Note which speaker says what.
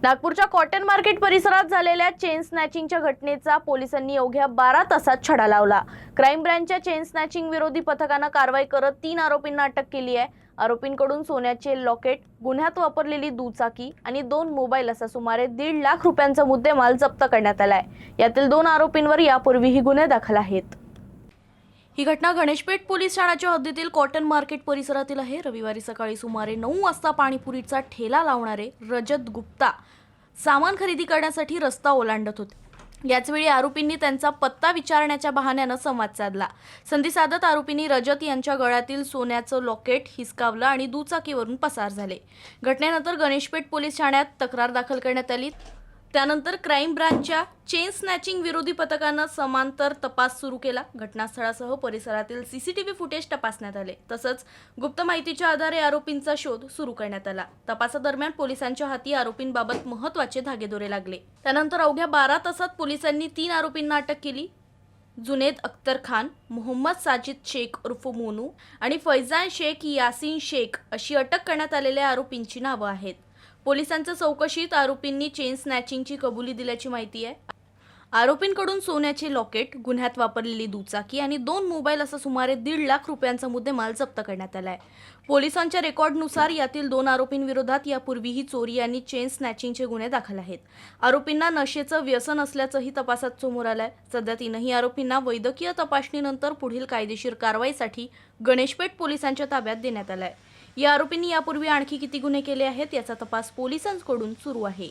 Speaker 1: नागपूरच्या cotton market परिसरात झालेल्या चेन स्नॅचिंगच्या घटनेचा पोलिसांनी अवघ्या 12 तासात छडा लावला। क्राईम ब्रँचच्या चेन स्नॅचिंग विरोधी पथकानं कारवाई करत 3 आरोपींना अटक केली आहे। आरोपींकडून सोन्याचे लॉकेट, गुन्ह्यात वापरलेली दुचाकी आणि 2 मोबाईल असा सुमारे 1.5 लाख रुपयांचा मुद्देमाल जप्त करण्यात आलाय। यातील 2 आरोपींवर यापूर्वीही गुन्हे दाखल आहेत। ही घटना गणेशपेठ पोलीस ठाण्याच्या हद्दीतील कॉटन मार्केट परिसरातील आहे। रविवारी सकाळी सुमारे 9 वाजता पाणीपुरीचा ठेला लावणारे रजत गुप्ता सामान खरेदी करण्यासाठी रस्ता ओलांडत होते। याचवेळी आरोपींनी त्यांचा पत्ता विचारण्याच्या बहाण्याने संवाद साधला। संधी साधत आरोपींनी रजत यांच्या गळ्यातील सोन्याचं लॉकेट हिसकावलं आणि दुचाकीवरून पसार झाले। घटनेनंतर गणेशपेठ पोलीस ठाण्यात तक्रार दाखल करण्यात आली। त्यानंतर क्राईम ब्रांचच्या चेन स्नॅचिंग विरोधी पथकानं समांतर तपास सुरू केला। घटनास्थळासह परिसरातील सीसीटीव्ही फुटेज तपासण्यात आले। तसंच गुप्त माहितीच्या आधारे आरोपींचा शोध सुरू करण्यात आला। तपासादरम्यान पोलिसांच्या हाती आरोपींबाबत महत्त्वाचे धागेदोरे लागले। त्यानंतर अवघ्या 12 तासात पोलिसांनी 3 आरोपींना अटक केली। जुनेद अख्तर खान, मोहम्मद साजिद शेख उर्फ मोनू आणि फैजान शेख यासीन शेख अशी अटक करण्यात आलेल्या आरोपींची नावं आहेत। पोलिसांच्या चौकशीत आरोपींनी चेन स्नॅचिंगची कबुली दिल्याची माहिती आहे। आरोपींकडून सोन्याचे लॉकेट, गुन्ह्यात वापरलेली दुचाकी आणि 2 मोबाईल असा सुमारे 1.5 लाख रुपयांचा मुद्देमाल जप्त करण्यात आलाय। पोलिसांच्या रेकॉर्डनुसार यातील 2 आरोपींविरोधात यापूर्वीही चोरी आणि चेन स्नॅचिंगचे गुन्हे दाखल आहेत। आरोपींना नशेचं व्यसन असल्याचंही तपासात समोर आलंय। सध्या 3ही आरोपींना वैद्यकीय तपासणीनंतर पुढील कायदेशीर कारवाईसाठी गणेशपेठ पोलिसांच्या ताब्यात देण्यात आलाय। या आरोपींनी यापूर्वी आणखी किती गुन्हे केले आहेत याचा तपास पोलिसांकडून सुरू आहे।